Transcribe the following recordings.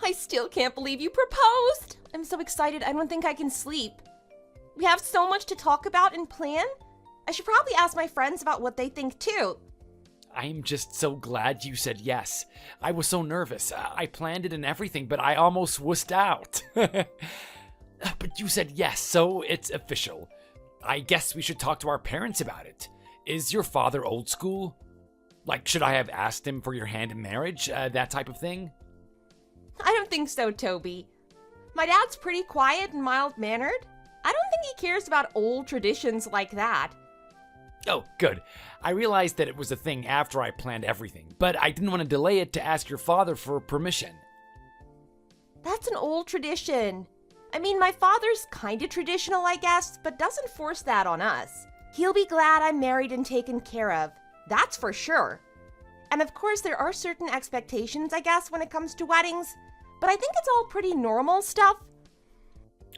I still can't believe you proposed. I'm so excited I don't think I can sleep. We have so much to talk about and plan. I should probably ask my friends about what they think too. I'm just so glad you said yes. I was so nervous. I planned it and everything, but I almost wussed out. But you said yes, so it's official. I guess we should talk to our parents about it. Is your father old school? Like, should I have asked him for your hand in marriage? That type of thing? I don't think so, Toby. My dad's pretty quiet and mild-mannered. I don't think he cares about old traditions like that. Oh, good. I realized that it was a thing after I planned everything, but I didn't want to delay it to ask your father for permission. That's an old tradition. I mean, my father's kinda traditional, I guess, but doesn't force that on us. He'll be glad I'm married and taken care of. That's for sure. And of course, there are certain expectations, I guess, when it comes to weddings, but I think it's all pretty normal stuff.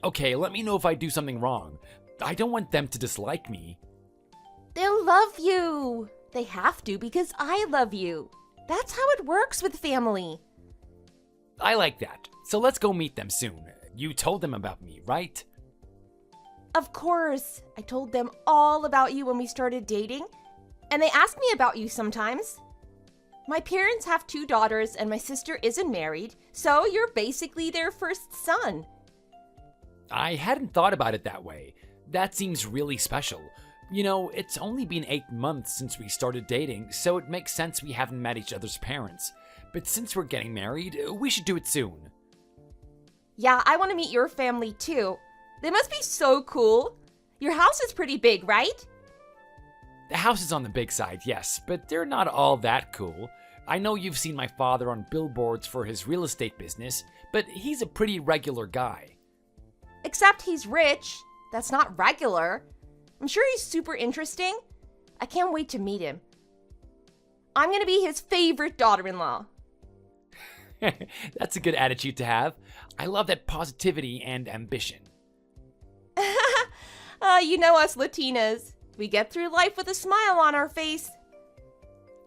Okay, let me know if I do something wrong. I don't want them to dislike me. They'll love you. They have to because I love you. That's how it works with family. I like that. So let's go meet them soon. You told them about me, right? Of course. I told them all about you when we started dating, and they ask me about you sometimes. My parents have 2 daughters and my sister isn't married, so you're basically their first son. I hadn't thought about it that way. That seems really special. You know, it's only been 8 months since we started dating, so it makes sense we haven't met each other's parents. But since we're getting married, we should do it soon. Yeah, I want to meet your family too. They must be so cool. Your house is pretty big, right? The house is on the big side, yes, but they're not all that cool. I know you've seen my father on billboards for his real estate business, but he's a pretty regular guy. Except he's rich. That's not regular. I'm sure he's super interesting. I can't wait to meet him. I'm gonna be his favorite daughter-in-law. That's a good attitude to have. I love that positivity and ambition. You know us Latinas. We get through life with a smile on our face.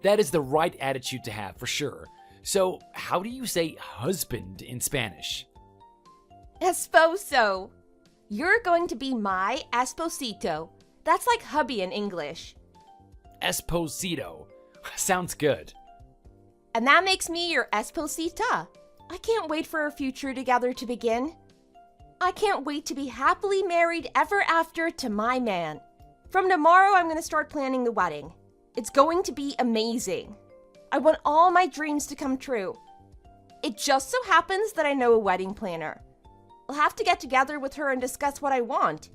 That is the right attitude to have, for sure. So, how do you say husband in Spanish? Esposo. You're going to be my esposito. That's like hubby in English. Esposito. Sounds good. And that makes me your esposita. I can't wait for our future together to begin. I can't wait to be happily married ever after to my man. From tomorrow, I'm going to start planning the wedding. It's going to be amazing. I want all my dreams to come true. It just so happens that I know a wedding planner. I'll have to get together with her and discuss what I want.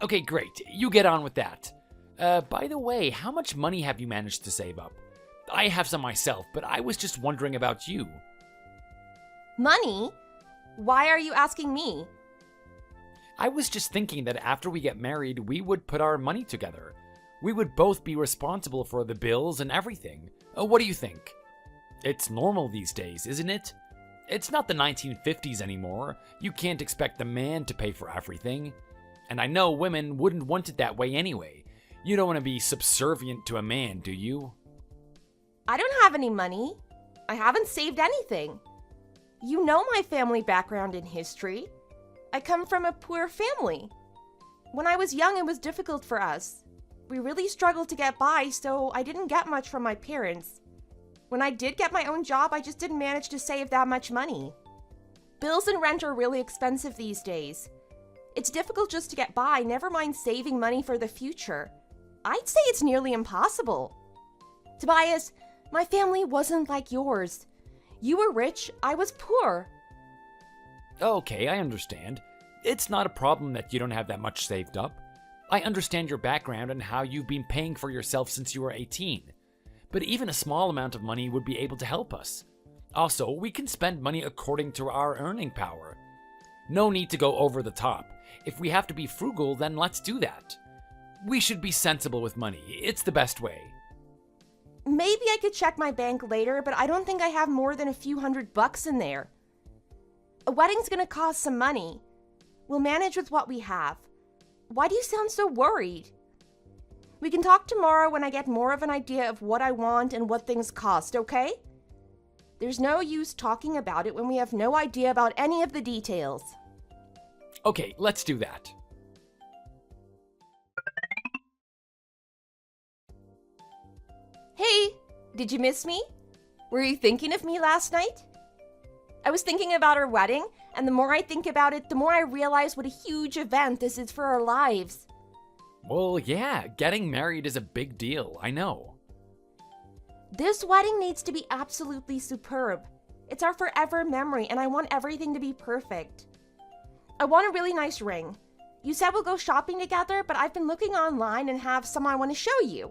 Okay, great. You get on with that. By the way, how much money have you managed to save up? I have some myself, but I was just wondering about you. Money? Why are you asking me? I was just thinking that after we get married, we would put our money together. We would both be responsible for the bills and everything. What do you think? It's normal these days, isn't it? It's not the 1950s anymore. You can't expect the man to pay for everything. And I know women wouldn't want it that way anyway. You don't want to be subservient to a man, do you? I don't have any money. I haven't saved anything. You know my family background and history. I come from a poor family. When I was young, it was difficult for us. We really struggled to get by, so I didn't get much from my parents. When I did get my own job, I just didn't manage to save that much money. Bills and rent are really expensive these days. It's difficult just to get by, never mind saving money for the future. I'd say it's nearly impossible. Tobias, my family wasn't like yours. You were rich, I was poor. Okay, I understand. It's not a problem that you don't have that much saved up. I understand your background and how you've been paying for yourself since you were 18. But even a small amount of money would be able to help us. Also, we can spend money according to our earning power. No need to go over the top. If we have to be frugal, then let's do that. We should be sensible with money. It's the best way. Maybe I could check my bank later, but I don't think I have more than a few $100 in there. A wedding's gonna cost some money. We'll manage with what we have. Why do you sound so worried? We can talk tomorrow when I get more of an idea of what I want and what things cost, okay? There's no use talking about it when we have no idea about any of the details. Okay, let's do that. Hey, did you miss me? Were you thinking of me last night? I was thinking about our wedding, and the more I think about it, the more I realize what a huge event this is for our lives. Well, yeah, getting married is a big deal, I know. This wedding needs to be absolutely superb. It's our forever memory, and I want everything to be perfect. I want a really nice ring. You said we'll go shopping together, but I've been looking online and have some I want to show you.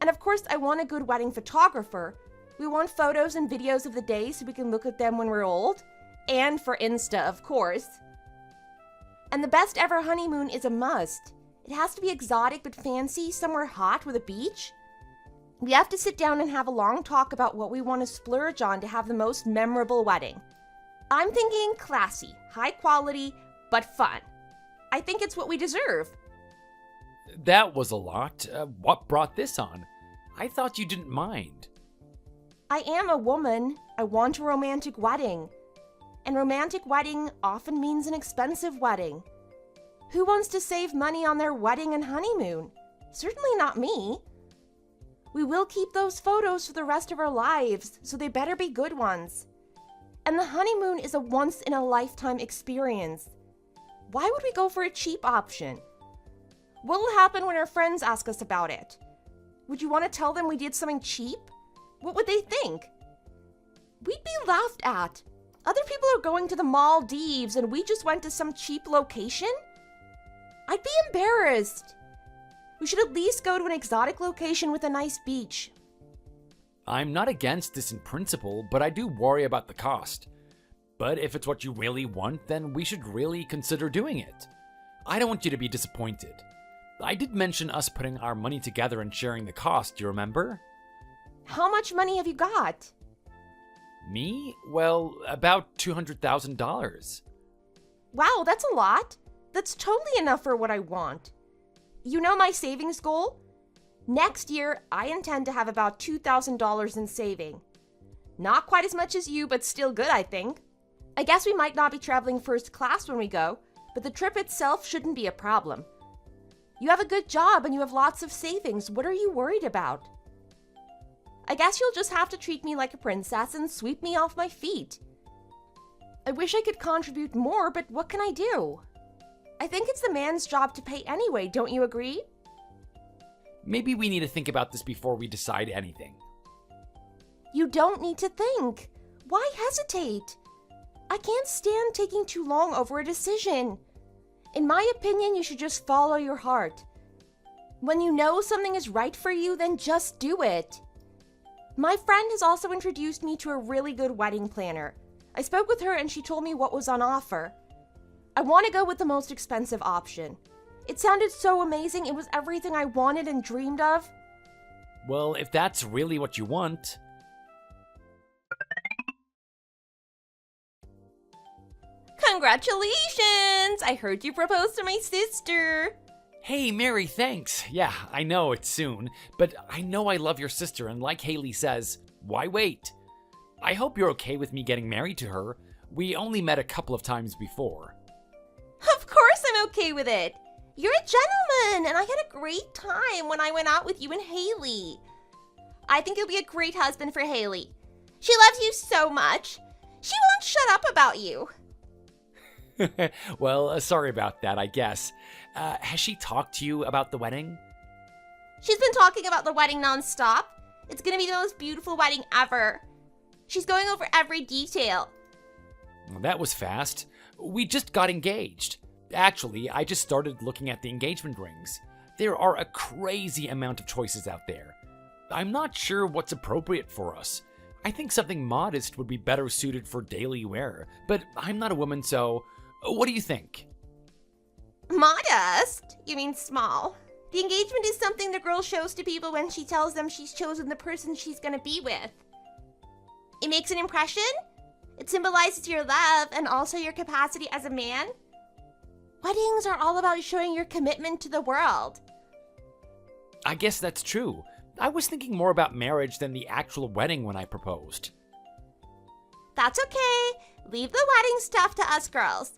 And of course, I want a good wedding photographer. We want photos and videos of the day so we can look at them when we're old. And for Insta, of course. And the best ever honeymoon is a must. It has to be exotic but fancy, somewhere hot with a beach. We have to sit down and have a long talk about what we want to splurge on to have the most memorable wedding. I'm thinking classy, high quality, but fun. I think it's what we deserve. That was a lot. What brought this on? I thought you didn't mind. I am a woman. I want a romantic wedding. And romantic wedding often means an expensive wedding. Who wants to save money on their wedding and honeymoon? Certainly not me. We will keep those photos for the rest of our lives, so they better be good ones. And the honeymoon is a once-in-a-lifetime experience. Why would we go for a cheap option? What will happen when our friends ask us about it? Would you want to tell them we did something cheap? What would they think? We'd be laughed at. Other people are going to the Maldives and we just went to some cheap location? I'd be embarrassed. We should at least go to an exotic location with a nice beach. I'm not against this in principle, but I do worry about the cost. But if it's what you really want, then we should really consider doing it. I don't want you to be disappointed. I did mention us putting our money together and sharing the cost, you remember? How much money have you got? Me? Well, about $200,000. Wow, that's a lot. That's totally enough for what I want. You know my savings goal? Next year, I intend to have about $2,000 in saving. Not quite as much as you, but still good, I think. I guess we might not be traveling first class when we go, but the trip itself shouldn't be a problem. You have a good job and you have lots of savings. What are you worried about? I guess you'll just have to treat me like a princess and sweep me off my feet. I wish I could contribute more, but what can I do? I think it's the man's job to pay anyway, don't you agree? Maybe we need to think about this before we decide anything. You don't need to think. Why hesitate? I can't stand taking too long over a decision. In my opinion, you should just follow your heart. When you know something is right for you, then just do it. My friend has also introduced me to a really good wedding planner. I spoke with her and she told me what was on offer. I want to go with the most expensive option. It sounded so amazing, it was everything I wanted and dreamed of. Well, if that's really what you want... Congratulations! I heard you proposed to my sister. Hey, Mary, thanks. Yeah, I know it's soon, but I know I love your sister, and like Haley says, why wait? I hope you're okay with me getting married to her. We only met a couple of times before. Of course I'm okay with it. You're a gentleman, and I had a great time when I went out with you and Haley. I think you'll be a great husband for Haley. She loves you so much. She won't shut up about you. Well, sorry about that, I guess. Has she talked to you about the wedding? She's been talking about the wedding nonstop. It's gonna be the most beautiful wedding ever. She's going over every detail. Well, that was fast. We just got engaged. Actually, I just started looking at the engagement rings. There are a crazy amount of choices out there. I'm not sure what's appropriate for us. I think something modest would be better suited for daily wear, but I'm not a woman, so what do you think? Modest? You mean small? The engagement is something the girl shows to people when she tells them she's chosen the person she's gonna be with. It makes an impression? It symbolizes your love and also your capacity as a man. Weddings are all about showing your commitment to the world. I guess that's true. I was thinking more about marriage than the actual wedding when I proposed. That's okay. Leave the wedding stuff to us girls.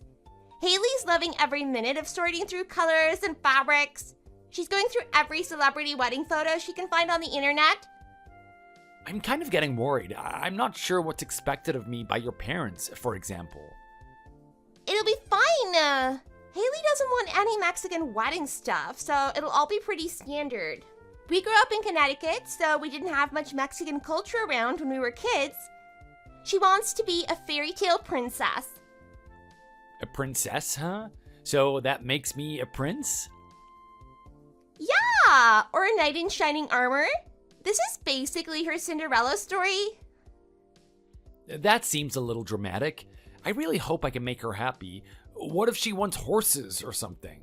Haley's loving every minute of sorting through colors and fabrics. She's going through every celebrity wedding photo she can find on the internet. I'm kind of getting worried. I'm not sure what's expected of me by your parents, for example. It'll be fine. Haley doesn't want any Mexican wedding stuff, so it'll all be pretty standard. We grew up in Connecticut, so we didn't have much Mexican culture around when we were kids. She wants to be a fairy tale princess. A princess, huh? So that makes me a prince? Yeah, or a knight in shining armor. This is basically her Cinderella story. That seems a little dramatic. I really hope I can make her happy. What if she wants horses or something?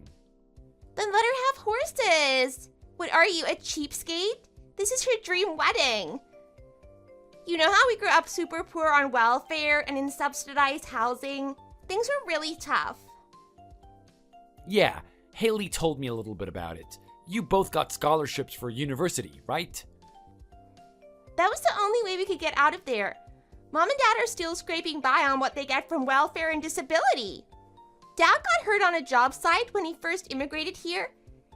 Then let her have horses. What are you, a cheapskate? This is her dream wedding. You know how we grew up super poor on welfare and in subsidized housing? Things were really tough. Yeah, Haley told me a little bit about it. You both got scholarships for university, right? That was the only way we could get out of there. Mom and Dad are still scraping by on what they get from welfare and disability. Dad got hurt on a job site when he first immigrated here.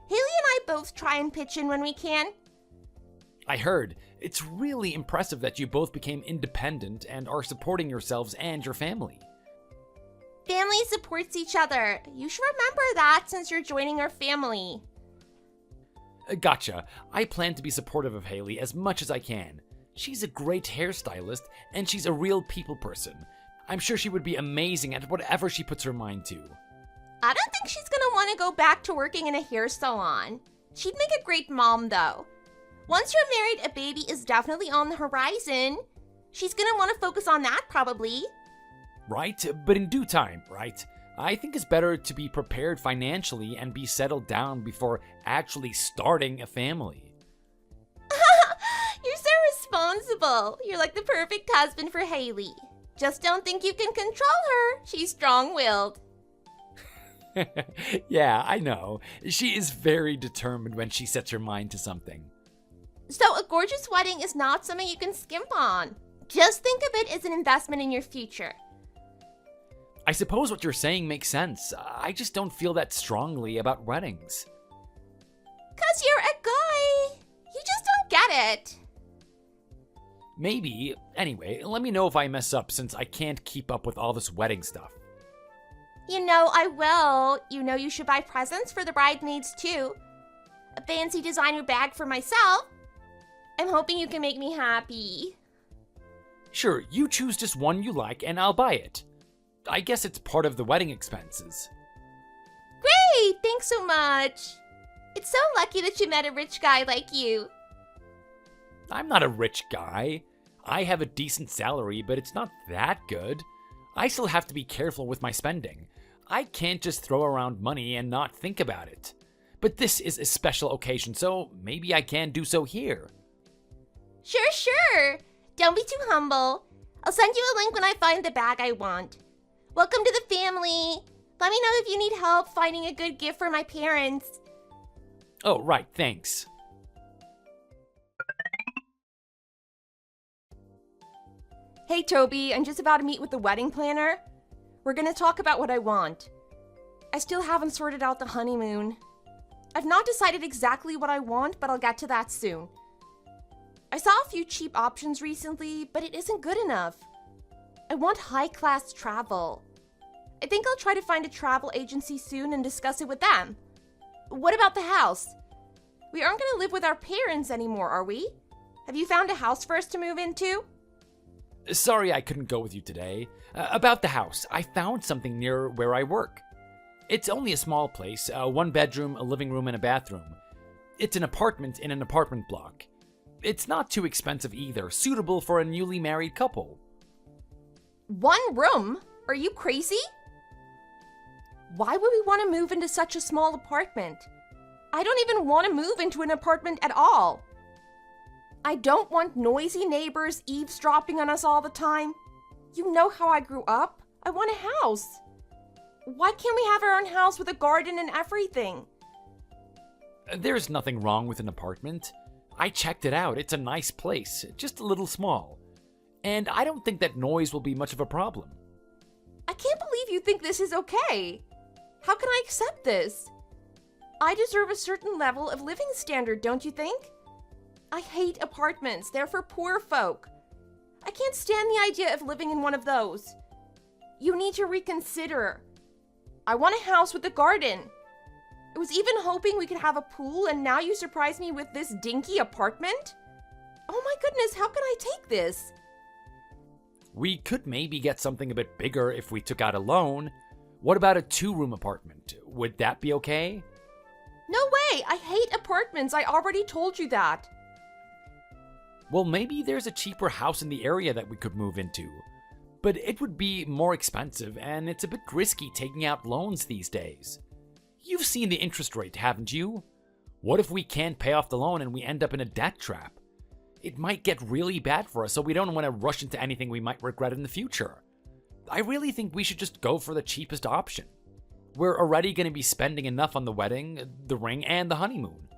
Haley and I both try and pitch in when we can. I heard. It's really impressive that you both became independent and are supporting yourselves and your family. Family supports each other. You should remember that since you're joining our family. Gotcha. I plan to be supportive of Haley as much as I can. She's a great hairstylist, and she's a real people person. I'm sure she would be amazing at whatever she puts her mind to. I don't think she's gonna want to go back to working in a hair salon. She'd make a great mom, though. Once you're married, a baby is definitely on the horizon. She's gonna want to focus on that, probably. Right? But in due time, right? I think it's better to be prepared financially and be settled down before actually starting a family. You're so responsible. You're like the perfect husband for Haley. Just don't think you can control her. She's strong-willed. Yeah, I know. She is very determined when she sets her mind to something. So a gorgeous wedding is not something you can skimp on. Just think of it as an investment in your future. I suppose what you're saying makes sense. I just don't feel that strongly about weddings. 'Cause you're a guy. You just don't get it. Maybe. Anyway, let me know if I mess up since I can't keep up with all this wedding stuff. You know I will. You know you should buy presents for the bridesmaids too. A fancy designer bag for myself. I'm hoping you can make me happy. Sure, you choose just one you like and I'll buy it. I guess it's part of the wedding expenses. Great! Thanks so much. It's so lucky that you met a rich guy like you. I'm not a rich guy. I have a decent salary, but it's not that good. I still have to be careful with my spending. I can't just throw around money and not think about it. But this is a special occasion, so maybe I can do so here. Sure. Don't be too humble. I'll send you a link when I find the bag I want. Welcome to the family. Let me know if you need help finding a good gift for my parents. Oh, right, thanks. Hey, Toby, I'm just about to meet with the wedding planner. We're gonna talk about what I want. I still haven't sorted out the honeymoon. I've not decided exactly what I want, but I'll get to that soon. I saw a few cheap options recently, but it isn't good enough. I want high-class travel. I think I'll try to find a travel agency soon and discuss it with them. What about the house? We aren't gonna live with our parents anymore, are we? Have you found a house for us to move into? Sorry I couldn't go with you today. About the house, I found something near where I work. It's only a small place, 1 bedroom, a living room, and a bathroom. It's an apartment in an apartment block. It's not too expensive either, suitable for a newly married couple. 1 room? Are you crazy? Why would we want to move into such a small apartment? I don't even want to move into an apartment at all. I don't want noisy neighbors eavesdropping on us all the time. You know how I grew up. I want a house. Why can't we have our own house with a garden and everything? There's nothing wrong with an apartment. I checked it out. It's a nice place, just a little small. and I don't think that noise will be much of a problem. I can't believe you think this is okay. How can I accept this? I deserve a certain level of living standard, don't you think? I hate apartments. They're for poor folk. I can't stand the idea of living in one of those. You need to reconsider. I want a house with a garden. I was even hoping we could have a pool, and now you surprise me with this dinky apartment? Oh my goodness, how can I take this? We could maybe get something a bit bigger if we took out a loan. What about a 2-room apartment? Would that be okay? No way! I hate apartments. I already told you that. Well, maybe there's a cheaper house in the area that we could move into. But it would be more expensive, and it's a bit risky taking out loans these days. You've seen the interest rate, haven't you? What if we can't pay off the loan and we end up in a debt trap? It might get really bad for us, so we don't want to rush into anything we might regret in the future. I really think we should just go for the cheapest option. We're already going to be spending enough on the wedding, the ring, and the honeymoon.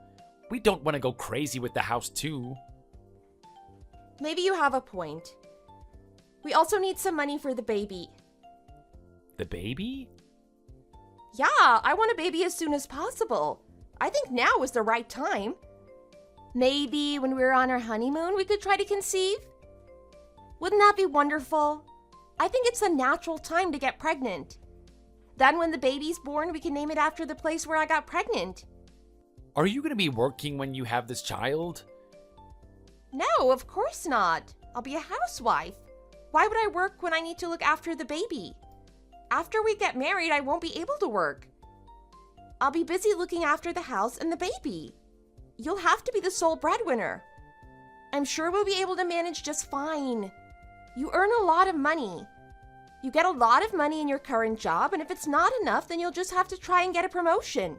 We don't want to go crazy with the house too. Maybe you have a point. We also need some money for the baby. The baby? Yeah, I want a baby as soon as possible. I think now is the right time. Maybe when we're on our honeymoon, we could try to conceive? Wouldn't that be wonderful? I think it's the natural time to get pregnant. Then when the baby's born, we can name it after the place where I got pregnant. Are you going to be working when you have this child? No, of course not. I'll be a housewife. Why would I work when I need to look after the baby? After we get married, I won't be able to work. I'll be busy looking after the house and the baby. You'll have to be the sole breadwinner. I'm sure we'll be able to manage just fine. You earn a lot of money. You get a lot of money in your current job, and if it's not enough, then you'll just have to try and get a promotion.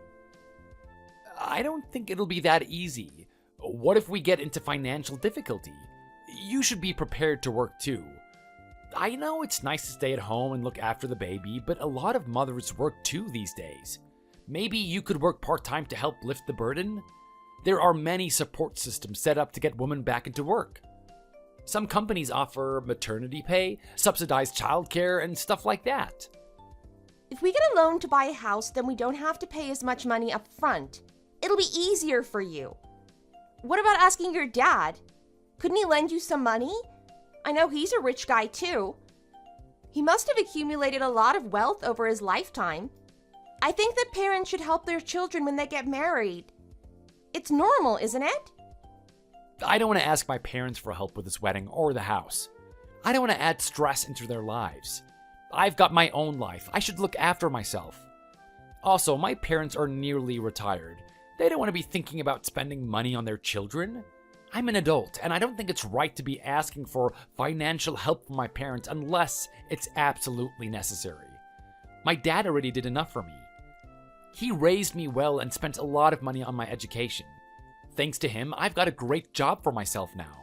I don't think it'll be that easy. What if we get into financial difficulty? You should be prepared to work too. I know it's nice to stay at home and look after the baby, but a lot of mothers work too these days. Maybe you could work part-time to help lift the burden? There are many support systems set up to get women back into work. Some companies offer maternity pay, subsidized childcare, and stuff like that. If we get a loan to buy a house, then we don't have to pay as much money up front. It'll be easier for you. What about asking your dad? Couldn't he lend you some money? I know he's a rich guy too. He must have accumulated a lot of wealth over his lifetime. I think that parents should help their children when they get married. It's normal, isn't it? I don't want to ask my parents for help with this wedding or the house. I don't want to add stress into their lives. I've got my own life. I should look after myself. Also, my parents are nearly retired. They don't want to be thinking about spending money on their children. I'm an adult, and I don't think it's right to be asking for financial help from my parents unless it's absolutely necessary. My dad already did enough for me. He raised me well and spent a lot of money on my education. Thanks to him, I've got a great job for myself now.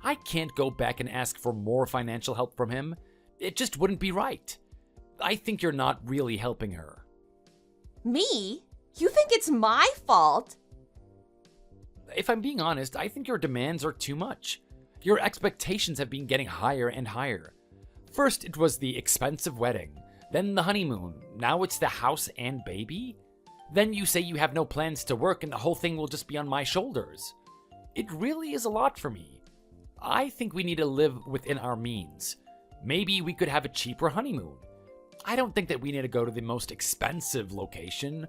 I can't go back and ask for more financial help from him. It just wouldn't be right. I think you're not really helping her. Me? You think it's my fault? If I'm being honest, I think your demands are too much. Your expectations have been getting higher and higher. First, it was the expensive wedding, then the honeymoon, now it's the house and baby? Then you say you have no plans to work and the whole thing will just be on my shoulders. It really is a lot for me. I think we need to live within our means. Maybe we could have a cheaper honeymoon. I don't think that we need to go to the most expensive location.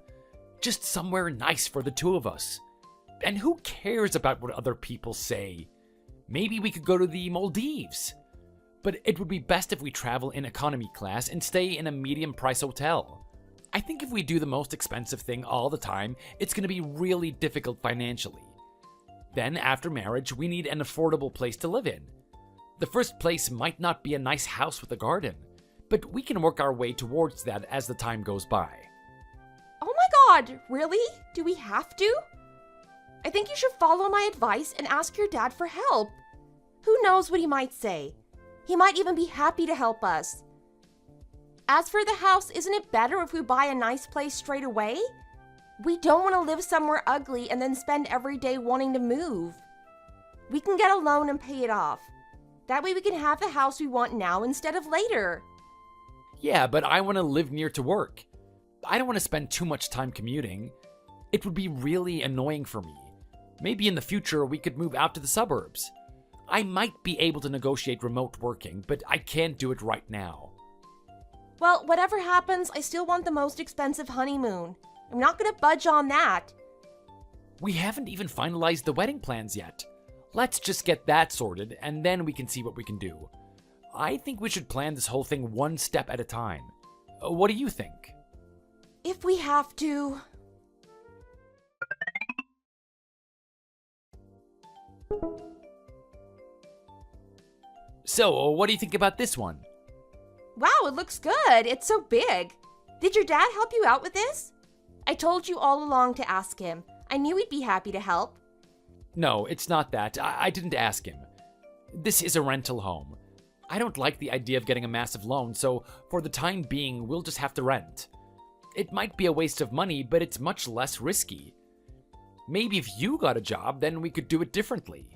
Just somewhere nice for the two of us. And who cares about what other people say? Maybe we could go to the Maldives. But it would be best if we travel in economy class and stay in a medium price hotel. I think if we do the most expensive thing all the time, it's going to be really difficult financially. Then after marriage, we need an affordable place to live in. The first place might not be a nice house with a garden, but we can work our way towards that as the time goes by. Oh my God, really? Do we have to? I think you should follow my advice and ask your dad for help. Who knows what he might say? He might even be happy to help us. As for the house, isn't it better if we buy a nice place straight away? We don't want to live somewhere ugly and then spend every day wanting to move. We can get a loan and pay it off. That way we can have the house we want now instead of later. Yeah, but I want to live near to work. I don't want to spend too much time commuting. It would be really annoying for me. Maybe in the future we could move out to the suburbs. I might be able to negotiate remote working, but I can't do it right now. Well, whatever happens, I still want the most expensive honeymoon. I'm not gonna budge on that. We haven't even finalized the wedding plans yet. Let's just get that sorted, and then we can see what we can do. I think we should plan this whole thing one step at a time. What do you think? If we have to. So, what do you think about this one? Wow, it looks good. It's so big. Did your dad help you out with this? I told you all along to ask him. I knew he'd be happy to help. No, it's not that. I didn't ask him. This is a rental home. I don't like the idea of getting a massive loan, so for the time being, we'll just have to rent. It might be a waste of money, but it's much less risky. Maybe if you got a job, then we could do it differently.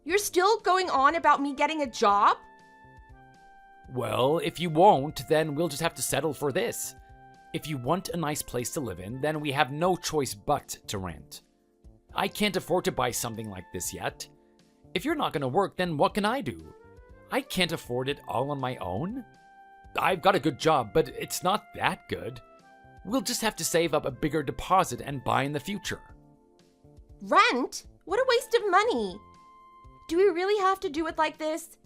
You're still going on about me getting a job? Well, if you won't, then we'll just have to settle for this. If you want a nice place to live in, then we have no choice but to rent. I can't afford to buy something like this yet. If you're not going to work, then what can I do? I can't afford it all on my own. I've got a good job, but it's not that good. We'll just have to save up a bigger deposit and buy in the future. Rent? What a waste of money. Do we really have to do it like this?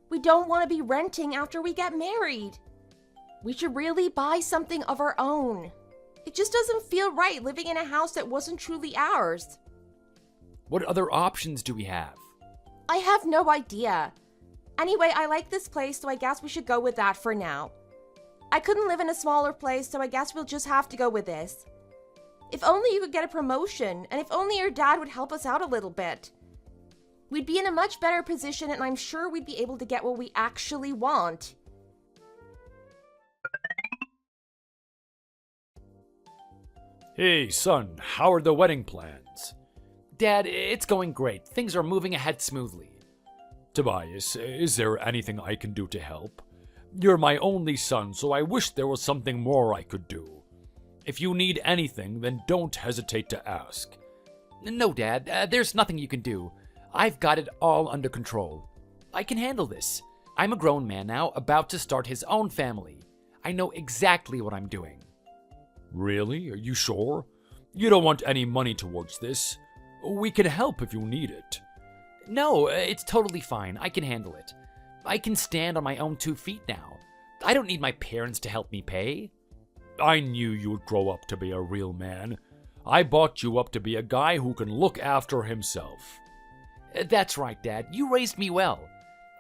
We don't want to be renting after we get married. We should really buy something of our own. It just doesn't feel right living in a house that wasn't truly ours. What other options do we have? I have no idea. Anyway, I like this place, so I guess we should go with that for now. I couldn't live in a smaller place, so I guess we'll just have to go with this. If only you could get a promotion, and if only your dad would help us out a little bit. We'd be in a much better position, and I'm sure we'd be able to get what we actually want. Hey, son, how are the wedding plans? Dad, it's going great. Things are moving ahead smoothly. Tobias, is there anything I can do to help? You're my only son, so I wish there was something more I could do. If you need anything, then don't hesitate to ask. No, Dad, there's nothing you can do. I've got it all under control. I can handle this. I'm a grown man now, about to start his own family. I know exactly what I'm doing. Really? Are you sure? You don't want any money towards this. We can help if you need it. No, it's totally fine. I can handle it. I can stand on my own 2 feet now. I don't need my parents to help me pay. I knew you would grow up to be a real man. I brought you up to be a guy who can look after himself. That's right, Dad. You raised me well.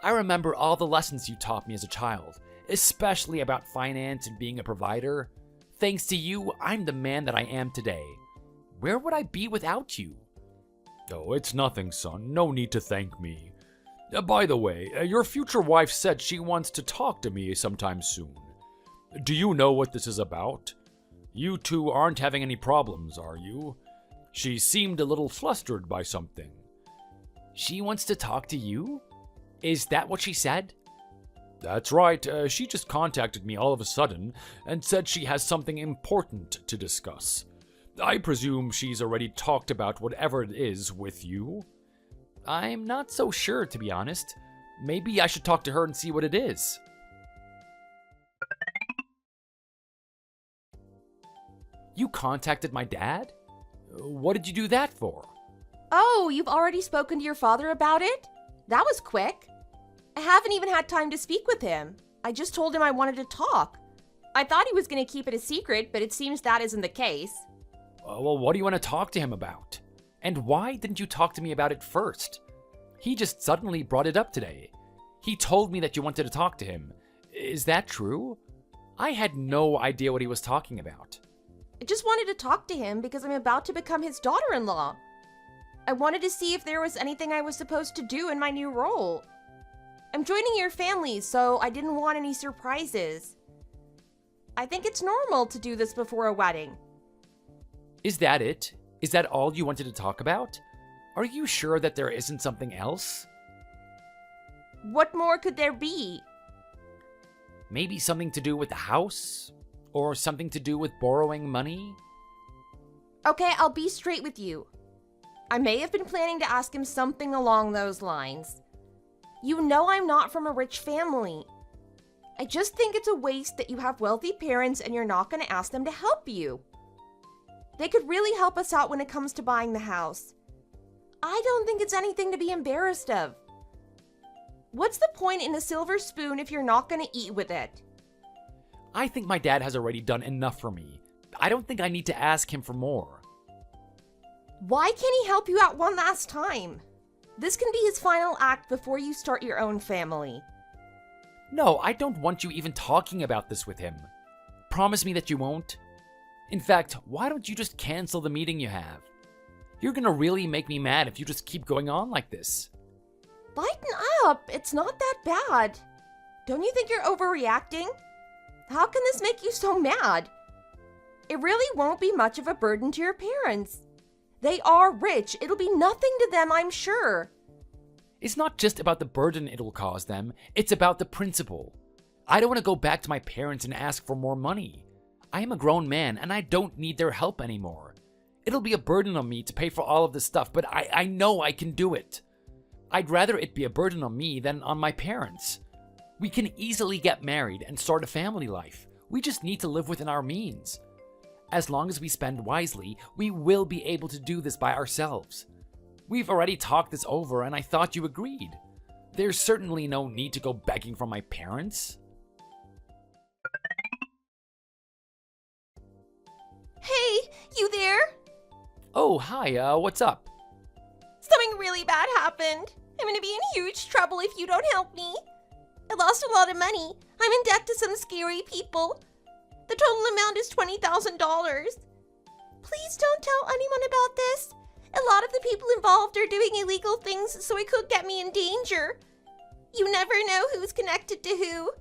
I remember all the lessons you taught me as a child, especially about finance and being a provider. Thanks to you, I'm the man that I am today. Where would I be without you? Oh, it's nothing, son. No need to thank me. By the way, your future wife said she wants to talk to me sometime soon. Do you know what this is about? You two aren't having any problems, are you? She seemed a little flustered by something. She wants to talk to you? Is that what she said? That's right. She just contacted me all of a sudden and said she has something important to discuss. I presume she's already talked about whatever it is with you? I'm not so sure, to be honest. Maybe I should talk to her and see what it is. You contacted my dad? What did you do that for? Oh, you've already spoken to your father about it? That was quick. I haven't even had time to speak with him. I just told him I wanted to talk. I thought he was going to keep it a secret, but it seems that isn't the case. Well, what do you want to talk to him about? And why didn't you talk to me about it first? He just suddenly brought it up today. He told me that you wanted to talk to him. Is that true? I had no idea what he was talking about. I just wanted to talk to him because I'm about to become his daughter-in-law. I wanted to see if there was anything I was supposed to do in my new role. I'm joining your family, so I didn't want any surprises. I think it's normal to do this before a wedding. Is that it? Is that all you wanted to talk about? Are you sure that there isn't something else? What more could there be? Maybe something to do with the house? Or something to do with borrowing money? Okay, I'll be straight with you. I may have been planning to ask him something along those lines. You know I'm not from a rich family. I just think it's a waste that you have wealthy parents and you're not going to ask them to help you. They could really help us out when it comes to buying the house. I don't think it's anything to be embarrassed of. What's the point in a silver spoon if you're not going to eat with it? I think my dad has already done enough for me. I don't think I need to ask him for more. Why can't he help you out one last time? This can be his final act before you start your own family. No, I don't want you even talking about this with him. Promise me that you won't. In fact, why don't you just cancel the meeting you have? You're gonna really make me mad if you just keep going on like this. Lighten up, it's not that bad. Don't you think you're overreacting? How can this make you so mad? It really won't be much of a burden to your parents. They are rich. It'll be nothing to them, I'm sure. It's not just about the burden it'll cause them, it's about the principle. I don't want to go back to my parents and ask for more money. I am a grown man and I don't need their help anymore. It'll be a burden on me to pay for all of this stuff, but I know I can do it. I'd rather it be a burden on me than on my parents. We can easily get married and start a family life. We just need to live within our means. As long as we spend wisely, we will be able to do this by ourselves. We've already talked this over and I thought you agreed. There's certainly no need to go begging from my parents. Hey, you there? Oh, hi, what's up? Something really bad happened. I'm gonna be in huge trouble if you don't help me. I lost a lot of money. I'm in debt to some scary people. The total amount is $20,000. Please don't tell anyone about this. A lot of the people involved are doing illegal things, so it could get me in danger. You never know who's connected to who.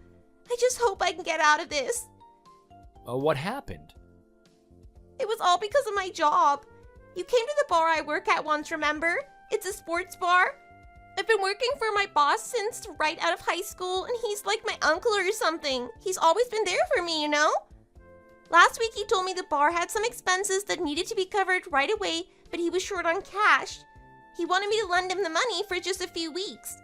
I just hope I can get out of this. What happened? It was all because of my job. You came to the bar I work at once, remember? It's a sports bar. I've been working for my boss since right out of high school, and he's like my uncle or something. He's always been there for me, you know? Last week he told me the bar had some expenses that needed to be covered right away, but he was short on cash. He wanted me to lend him the money for just a few weeks.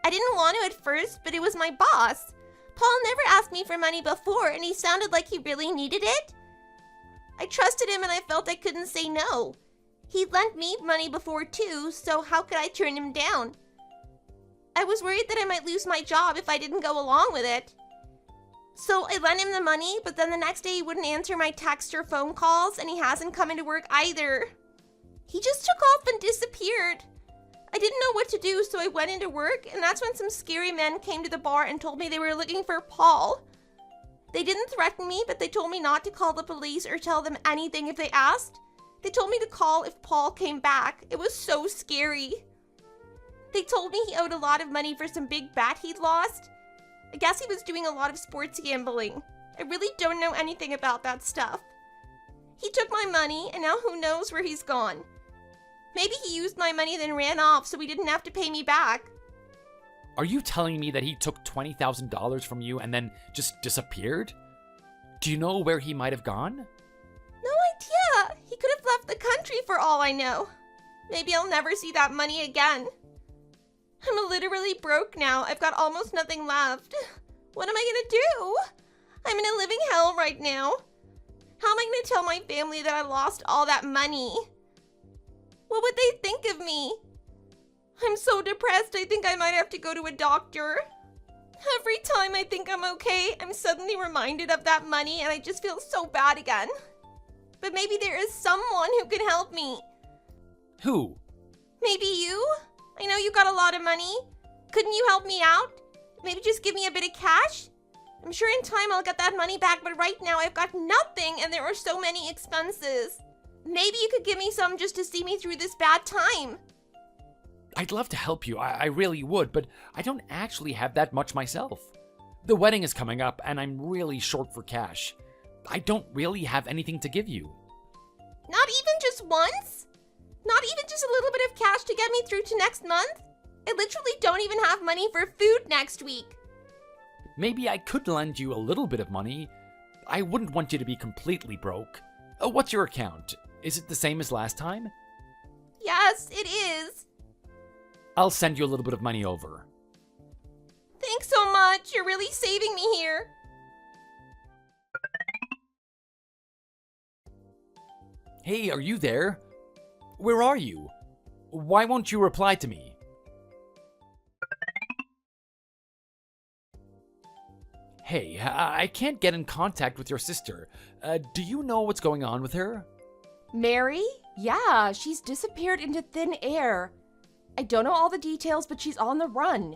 I didn't want to at first, but it was my boss. Paul never asked me for money before, and he sounded like he really needed it. I trusted him and I felt I couldn't say no. He'd lent me money before too, so how could I turn him down? I was worried that I might lose my job if I didn't go along with it. So I lent him the money, but then the next day he wouldn't answer my text or phone calls, and he hasn't come into work either. He just took off and disappeared. I didn't know what to do, so I went into work, and that's when some scary men came to the bar and told me they were looking for Paul. They didn't threaten me, but they told me not to call the police or tell them anything if they asked. They told me to call if Paul came back. It was so scary. They told me he owed a lot of money for some big bet he'd lost. I guess he was doing a lot of sports gambling. I really don't know anything about that stuff. He took my money, and now who knows where he's gone. Maybe he used my money then ran off so he didn't have to pay me back. Are you telling me that he took $20,000 from you and then just disappeared? Do you know where he might have gone? No idea. He could have left the country for all I know. Maybe I'll never see that money again. I'm literally broke now. I've got almost nothing left. What am I gonna do? I'm in a living hell right now. How am I gonna tell my family that I lost all that money? What would they think of me? I'm so depressed, I think I might have to go to a doctor. Every time I think I'm okay, I'm suddenly reminded of that money and I just feel so bad again. But maybe there is someone who can help me. Who? Maybe you? I know you got a lot of money. Couldn't you help me out? Maybe just give me a bit of cash? I'm sure in time I'll get that money back, but right now I've got nothing and there are so many expenses. Maybe you could give me some just to see me through this bad time. I'd love to help you, I really would, but I don't actually have that much myself. The wedding is coming up and I'm really short for cash. I don't really have anything to give you. Not even just once? Not even just a little bit of cash to get me through to next month? I literally don't even have money for food next week. Maybe I could lend you a little bit of money. I wouldn't want you to be completely broke. What's your account? Is it the same as last time? Yes, it is. I'll send you a little bit of money over. Thanks so much. You're really saving me here. Hey, are you there? Where are you? Why won't you reply to me? Hey, I can't get in contact with your sister. Do you know what's going on with her? Mary? Yeah, she's disappeared into thin air. I don't know all the details, but she's on the run.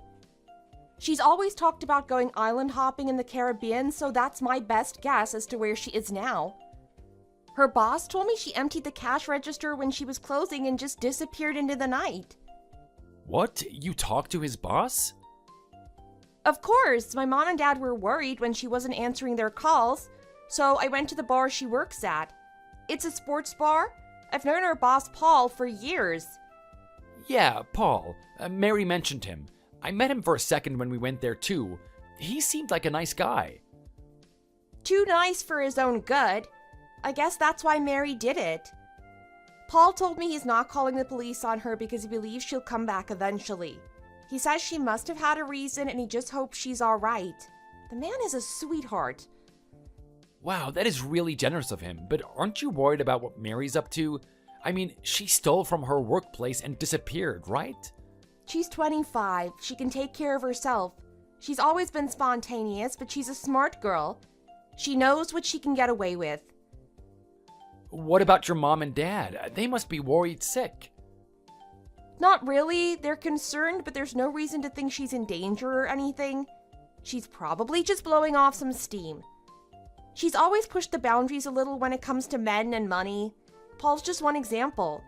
She's always talked about going island hopping in the Caribbean, so that's my best guess as to where she is now. Her boss told me she emptied the cash register when she was closing and just disappeared into the night. What? You talked to his boss? Of course, my mom and dad were worried when she wasn't answering their calls, so I went to the bar she works at. It's a sports bar. I've known her boss, Paul, for years. Yeah, Paul. Mary mentioned him. I met him for a second when we went there too. He seemed like a nice guy. Too nice for his own good. I guess that's why Mary did it. Paul told me he's not calling the police on her because he believes she'll come back eventually. He says she must have had a reason and he just hopes she's all right. The man is a sweetheart. Wow, that is really generous of him, but aren't you worried about what Mary's up to? I mean, she stole from her workplace and disappeared, right? She's 25. She can take care of herself. She's always been spontaneous, but she's a smart girl. She knows what she can get away with. What about your mom and dad? They must be worried sick. Not really. They're concerned, but there's no reason to think she's in danger or anything. She's probably just blowing off some steam. She's always pushed the boundaries a little when it comes to men and money. Paul's just one example.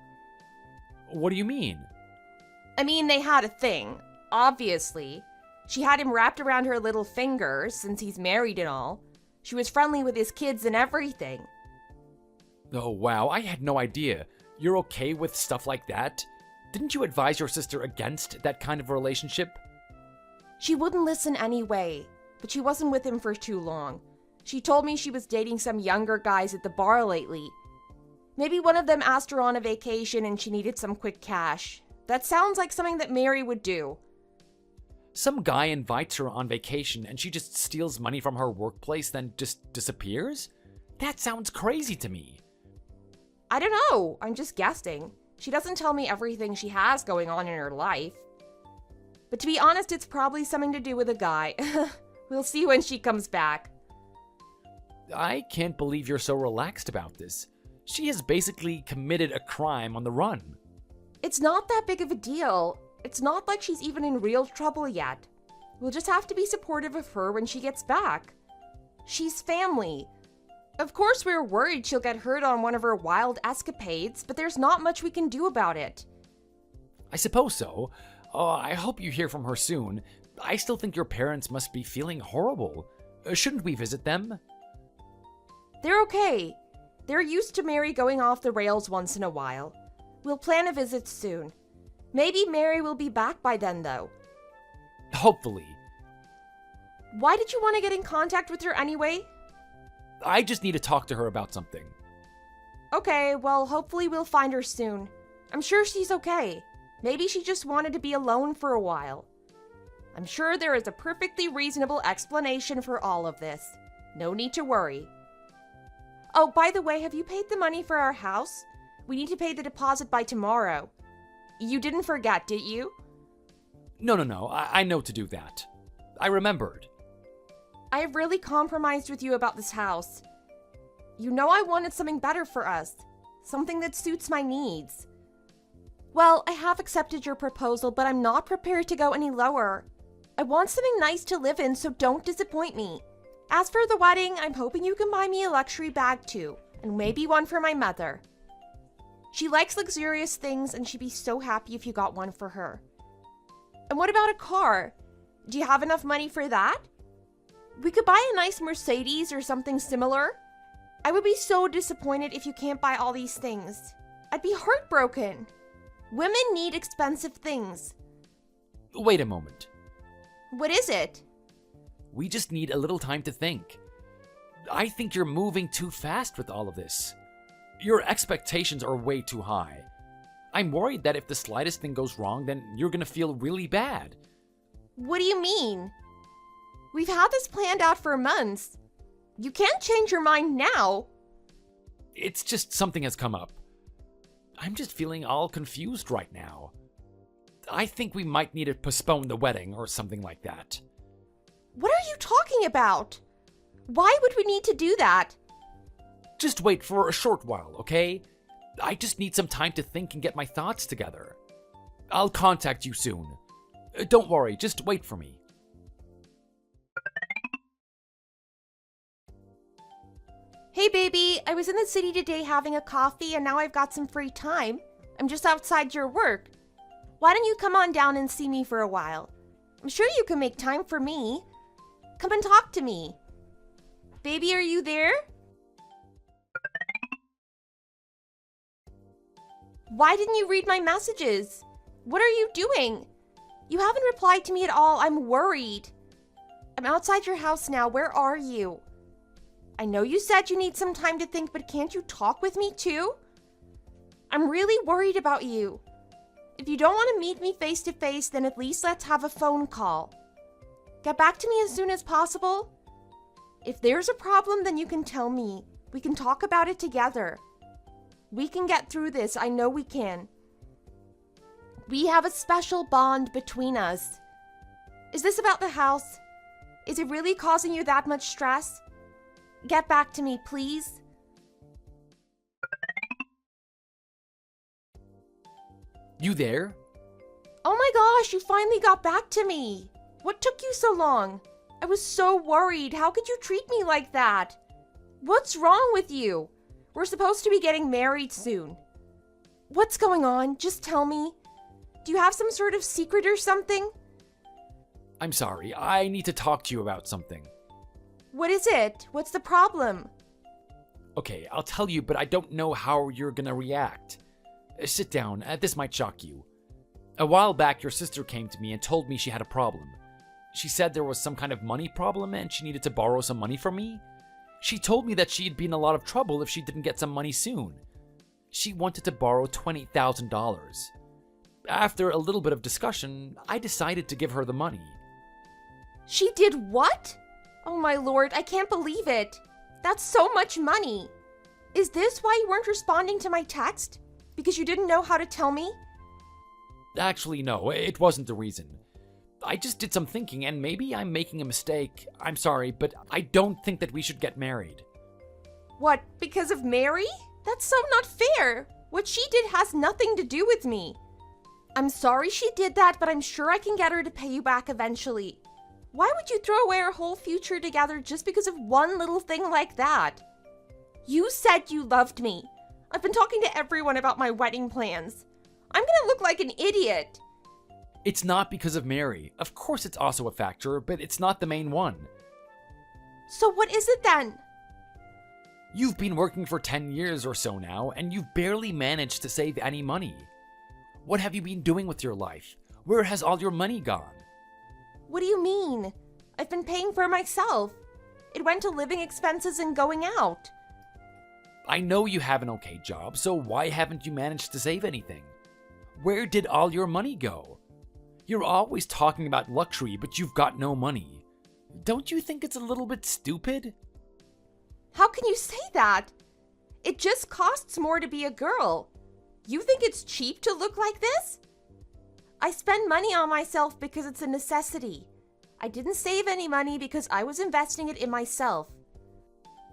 What do you mean? I mean, they had a thing, obviously. She had him wrapped around her little finger, since he's married and all. She was friendly with his kids and everything. Oh, wow, I had no idea. You're okay with stuff like that? Didn't you advise your sister against that kind of relationship? She wouldn't listen anyway, but she wasn't with him for too long. She told me she was dating some younger guys at the bar lately. Maybe one of them asked her on a vacation and she needed some quick cash. That sounds like something that Mary would do. Some guy invites her on vacation and she just steals money from her workplace, then just disappears? That sounds crazy to me. I don't know. I'm just guessing. She doesn't tell me everything she has going on in her life. But to be honest, it's probably something to do with a guy. We'll see when she comes back. I can't believe you're so relaxed about this. She has basically committed a crime on the run. It's not that big of a deal. It's not like she's even in real trouble yet. We'll just have to be supportive of her when she gets back. She's family. Of course, we're worried she'll get hurt on one of her wild escapades, but there's not much we can do about it. I suppose so. I hope you hear from her soon. I still think your parents must be feeling horrible. Shouldn't we visit them? They're okay. They're used to Mary going off the rails once in a while. We'll plan a visit soon. Maybe Mary will be back by then, though. Hopefully. Why did you want to get in contact with her anyway? I just need to talk to her about something. Okay, well, hopefully we'll find her soon. I'm sure she's okay. Maybe she just wanted to be alone for a while. I'm sure there is a perfectly reasonable explanation for all of this. No need to worry. Oh, by the way, have you paid the money for our house? We need to pay the deposit by tomorrow. You didn't forget, did you? No. I know to do that. I remembered. I have really compromised with you about this house. You know I wanted something better for us. Something that suits my needs. Well, I have accepted your proposal, but I'm not prepared to go any lower. I want something nice to live in, so don't disappoint me. As for the wedding, I'm hoping you can buy me a luxury bag too, and maybe one for my mother. She likes luxurious things, and she'd be so happy if you got one for her. And what about a car? Do you have enough money for that? We could buy a nice Mercedes or something similar. I would be so disappointed if you can't buy all these things. I'd be heartbroken. Women need expensive things. Wait a moment. What is it? We just need a little time to think. I think you're moving too fast with all of this. Your expectations are way too high. I'm worried that if the slightest thing goes wrong, then you're gonna feel really bad. What do you mean? We've had this planned out for months. You can't change your mind now. It's just something has come up. I'm just feeling all confused right now. I think we might need to postpone the wedding or something like that. What are you talking about? Why would we need to do that? Just wait for a short while, okay? I just need some time to think and get my thoughts together. I'll contact you soon. Don't worry, just wait for me. Hey baby, I was in the city today having a coffee and now I've got some free time. I'm just outside your work. Why don't you come on down and see me for a while? I'm sure you can make time for me. Come and talk to me. Baby, are you there? Why didn't you read my messages? What are you doing? You haven't replied to me at all. I'm worried. I'm outside your house now. Where are you? I know you said you need some time to think, but can't you talk with me too? I'm really worried about you. If you don't want to meet me face to face, then at least let's have a phone call. Get back to me as soon as possible. If there's a problem, then you can tell me. We can talk about it together. We can get through this. I know we can. We have a special bond between us. Is this about the house? Is it really causing you that much stress? Get back to me, please. You there? Oh my gosh, you finally got back to me. What took you so long? I was so worried. How could you treat me like that? What's wrong with you? We're supposed to be getting married soon. What's going on? Just tell me. Do you have some sort of secret or something? I'm sorry, I need to talk to you about something. What is it? What's the problem? Okay, I'll tell you, but I don't know how you're gonna react. Sit down, this might shock you. A while back, your sister came to me and told me she had a problem. She said there was some kind of money problem and she needed to borrow some money from me. She told me that she'd be in a lot of trouble if she didn't get some money soon. She wanted to borrow $20,000. After a little bit of discussion, I decided to give her the money. She did what? Oh my lord, I can't believe it. That's so much money. Is this why you weren't responding to my text? Because you didn't know how to tell me? Actually, no, it wasn't the reason. I just did some thinking and maybe I'm making a mistake. I'm sorry, but I don't think that we should get married. What, because of Mary? That's so not fair. What she did has nothing to do with me. I'm sorry she did that, but I'm sure I can get her to pay you back eventually. Why would you throw away our whole future together just because of one little thing like that? You said you loved me. I've been talking to everyone about my wedding plans. I'm gonna look like an idiot. It's not because of Mary. Of course it's also a factor, but it's not the main one. So what is it then? You've been working for 10 years or so now, and you've barely managed to save any money. What have you been doing with your life? Where has all your money gone? What do you mean? I've been paying for myself. It went to living expenses and going out. I know you have an okay job, so why haven't you managed to save anything? Where did all your money go? You're always talking about luxury, but you've got no money. Don't you think it's a little bit stupid? How can you say that? It just costs more to be a girl. You think it's cheap to look like this? I spend money on myself because it's a necessity. I didn't save any money because I was investing it in myself.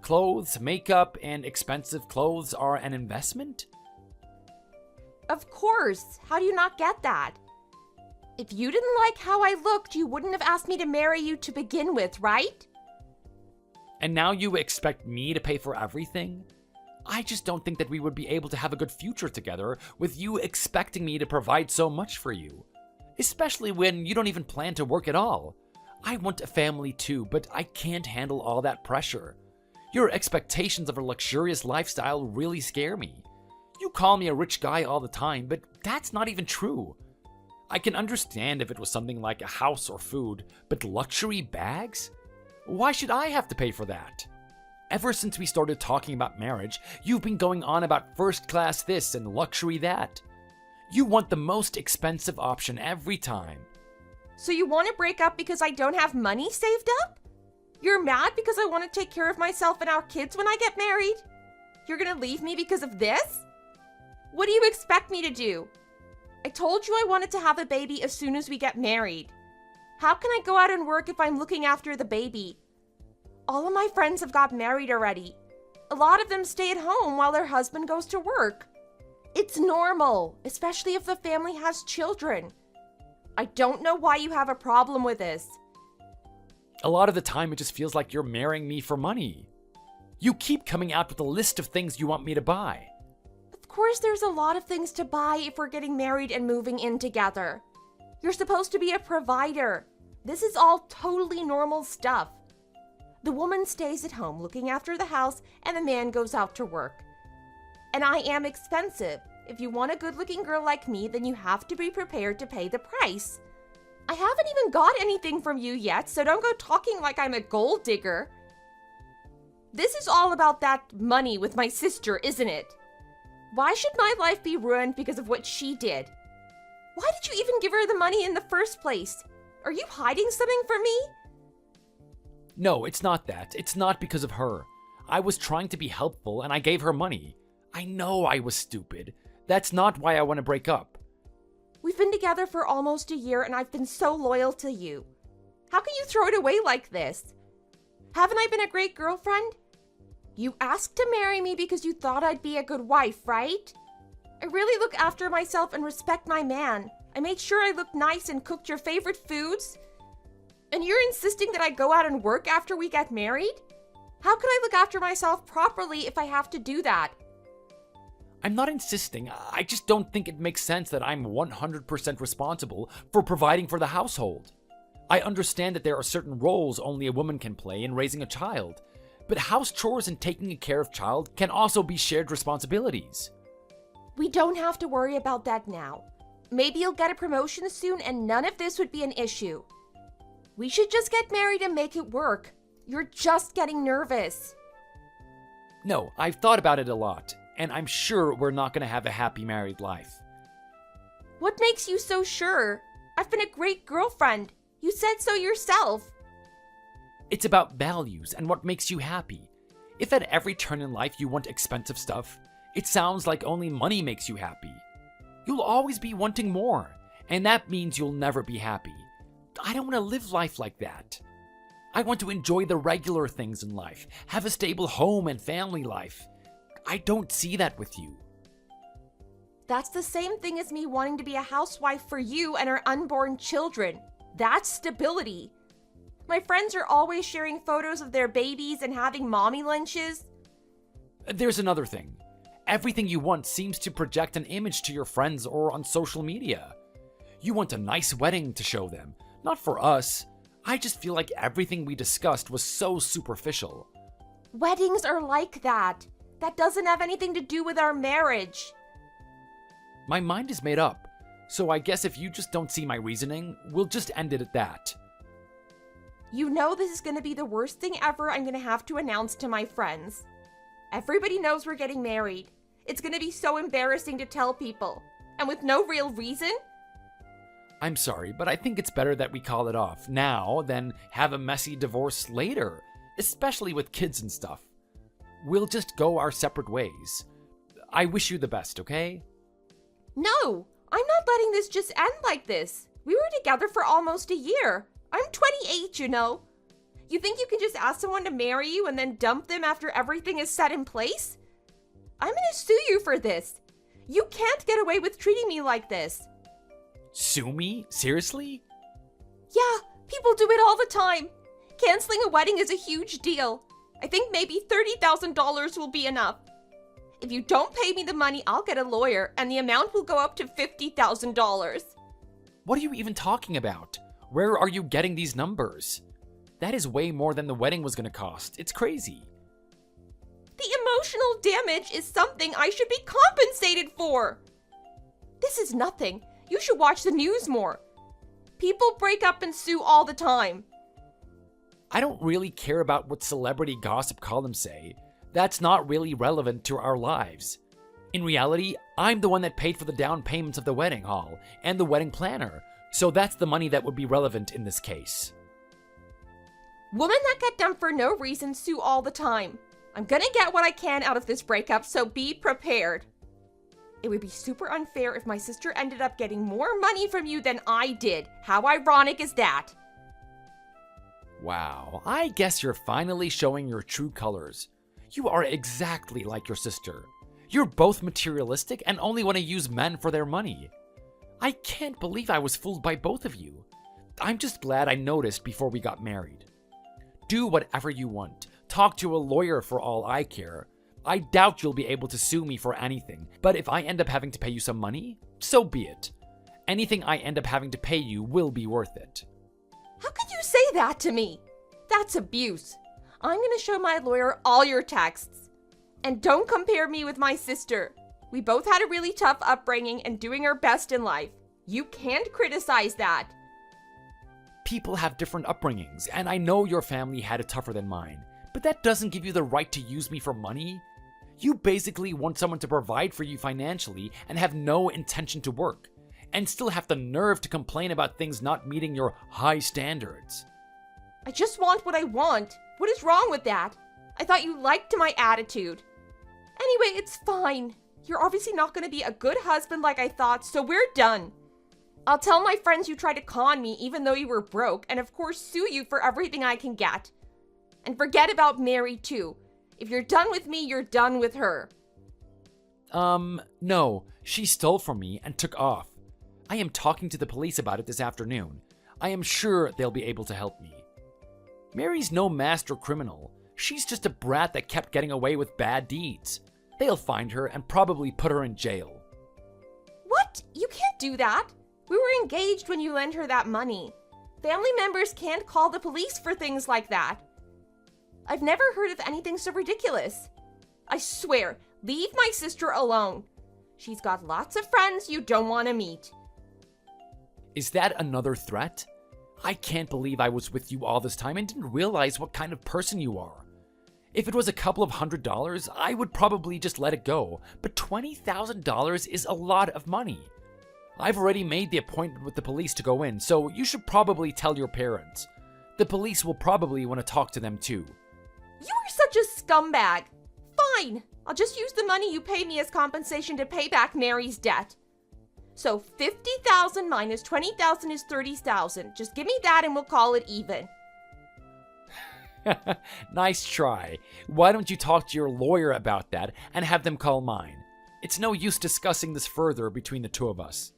Clothes, makeup, and expensive clothes are an investment? Of course. How do you not get that? If you didn't like how I looked, you wouldn't have asked me to marry you to begin with, right? And now you expect me to pay for everything? I just don't think that we would be able to have a good future together with you expecting me to provide so much for you. Especially when you don't even plan to work at all. I want a family too, but I can't handle all that pressure. Your expectations of a luxurious lifestyle really scare me. You call me a rich guy all the time, but that's not even true. I can understand if it was something like a house or food, but luxury bags? Why should I have to pay for that? Ever since we started talking about marriage, you've been going on about first class this and luxury that. You want the most expensive option every time. So you want to break up because I don't have money saved up? You're mad because I want to take care of myself and our kids when I get married? You're gonna leave me because of this? What do you expect me to do? I told you I wanted to have a baby as soon as we get married. How can I go out and work if I'm looking after the baby? All of my friends have got married already. A lot of them stay at home while their husband goes to work. It's normal, especially if the family has children. I don't know why you have a problem with this. A lot of the time it just feels like you're marrying me for money. You keep coming out with a list of things you want me to buy. Of course there's a lot of things to buy if we're getting married and moving in together. You're supposed to be a provider. This is all totally normal stuff. The woman stays at home looking after the house and the man goes out to work. And I am expensive. If you want a good-looking girl like me, then you have to be prepared to pay the price. I haven't even got anything from you yet, so don't go talking like I'm a gold digger. This is all about that money with my sister, isn't it? Why should my life be ruined because of what she did? Why did you even give her the money in the first place? Are you hiding something from me? No, it's not that. It's not because of her. I was trying to be helpful and I gave her money. I know I was stupid. That's not why I want to break up. We've been together for almost a year and I've been so loyal to you. How can you throw it away like this? Haven't I been a great girlfriend? You asked to marry me because you thought I'd be a good wife, right? I really look after myself and respect my man. I made sure I looked nice and cooked your favorite foods. And you're insisting that I go out and work after we get married? How can I look after myself properly if I have to do that? I'm not insisting. I just don't think it makes sense that I'm 100% responsible for providing for the household. I understand that there are certain roles only a woman can play in raising a child, but house chores and taking care of child can also be shared responsibilities. We don't have to worry about that now. Maybe you'll get a promotion soon and none of this would be an issue. We should just get married and make it work. You're just getting nervous. No, I've thought about it a lot, and I'm sure we're not going to have a happy married life. What makes you so sure? I've been a great girlfriend. You said so yourself. It's about values and what makes you happy. If at every turn in life you want expensive stuff, it sounds like only money makes you happy. You'll always be wanting more, and that means you'll never be happy. I don't want to live life like that. I want to enjoy the regular things in life, have a stable home and family life. I don't see that with you. That's the same thing as me wanting to be a housewife for you and our unborn children. That's stability. My friends are always sharing photos of their babies and having mommy lunches. There's another thing. Everything you want seems to project an image to your friends or on social media. You want a nice wedding to show them, not for us. I just feel like everything we discussed was so superficial. Weddings are like that. That doesn't have anything to do with our marriage. My mind is made up, so I guess if you just don't see my reasoning, we'll just end it at that. You know this is going to be the worst thing ever I'm going to have to announce to my friends. Everybody knows we're getting married. It's going to be so embarrassing to tell people. And with no real reason. I'm sorry, but I think it's better that we call it off now than have a messy divorce later, especially with kids and stuff. We'll just go our separate ways. I wish you the best, okay? No, I'm not letting this just end like this. We were together for almost a year. I'm 28, you know. You think you can just ask someone to marry you and then dump them after everything is set in place? I'm gonna sue you for this. You can't get away with treating me like this. Sue me? Seriously? Yeah, people do it all the time. Canceling a wedding is a huge deal. I think maybe $30,000 will be enough. If you don't pay me the money, I'll get a lawyer, and the amount will go up to $50,000. What are you even talking about? Where are you getting these numbers? That is way more than the wedding was going to cost. It's crazy. The emotional damage is something I should be compensated for. This is nothing. You should watch the news more. People break up and sue all the time. I don't really care about what celebrity gossip columns say. That's not really relevant to our lives. In reality, I'm the one that paid for the down payments of the wedding hall and the wedding planner, so that's the money that would be relevant in this case. Women that get dumped for no reason sue all the time. I'm gonna get what I can out of this breakup, so be prepared. It would be super unfair if my sister ended up getting more money from you than I did. How ironic is that? Wow, I guess you're finally showing your true colors. You are exactly like your sister. You're both materialistic and only want to use men for their money. I can't believe I was fooled by both of you. I'm just glad I noticed before we got married. Do whatever you want. Talk to a lawyer for all I care. I doubt you'll be able to sue me for anything, but if I end up having to pay you some money, so be it. Anything I end up having to pay you will be worth it. How could you say that to me? That's abuse. I'm gonna show my lawyer all your texts. And don't compare me with my sister. We both had a really tough upbringing and doing our best in life. You can't criticize that. People have different upbringings, and I know your family had it tougher than mine, but that doesn't give you the right to use me for money. You basically want someone to provide for you financially and have no intention to work, and still have the nerve to complain about things not meeting your high standards. I just want what I want. What is wrong with that? I thought you liked my attitude. Anyway, it's fine. You're obviously not going to be a good husband like I thought, so we're done. I'll tell my friends you tried to con me even though you were broke, and of course sue you for everything I can get. And forget about Mary too. If you're done with me, you're done with her. No. She stole from me and took off. I am talking to the police about it this afternoon. I am sure they'll be able to help me. Mary's no master criminal. She's just a brat that kept getting away with bad deeds. They'll find her and probably put her in jail. What? You can't do that. We were engaged when you lent her that money. Family members can't call the police for things like that. I've never heard of anything so ridiculous. I swear, leave my sister alone. She's got lots of friends you don't want to meet. Is that another threat? I can't believe I was with you all this time and didn't realize what kind of person you are. If it was a couple of $100s, I would probably just let it go, but $20,000 is a lot of money. I've already made the appointment with the police to go in, so you should probably tell your parents. The police will probably want to talk to them too. You are such a scumbag. Fine, I'll just use the money you paid me as compensation to pay back Mary's debt. So 50,000 minus 20,000 is 30,000. Just give me that and we'll call it even. Nice try. Why don't you talk to your lawyer about that and have them call mine? It's no use discussing this further between the two of us.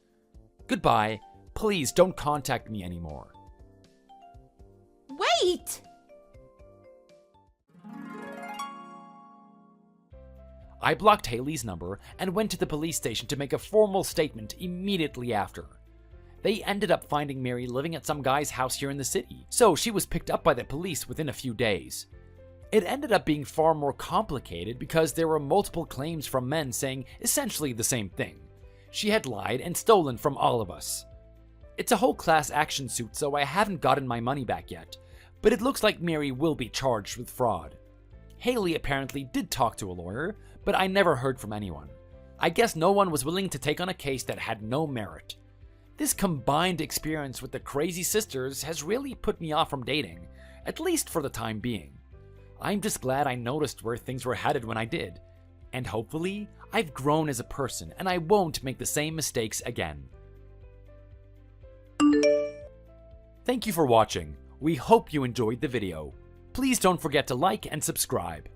Goodbye. Please don't contact me anymore. Wait! I blocked Haley's number and went to the police station to make a formal statement immediately after. They ended up finding Mary living at some guy's house here in the city, so she was picked up by the police within a few days. It ended up being far more complicated because there were multiple claims from men saying essentially the same thing. She had lied and stolen from all of us. It's a whole class action suit, so I haven't gotten my money back yet, but it looks like Mary will be charged with fraud. Haley apparently did talk to a lawyer, but I never heard from anyone. I guess no one was willing to take on a case that had no merit. This combined experience with the crazy sisters has really put me off from dating, at least for the time being. I'm just glad I noticed where things were headed when I did, and hopefully I've grown as a person and I won't make the same mistakes again. Thank you for watching. We hope you enjoyed the video. Please don't forget to like and subscribe.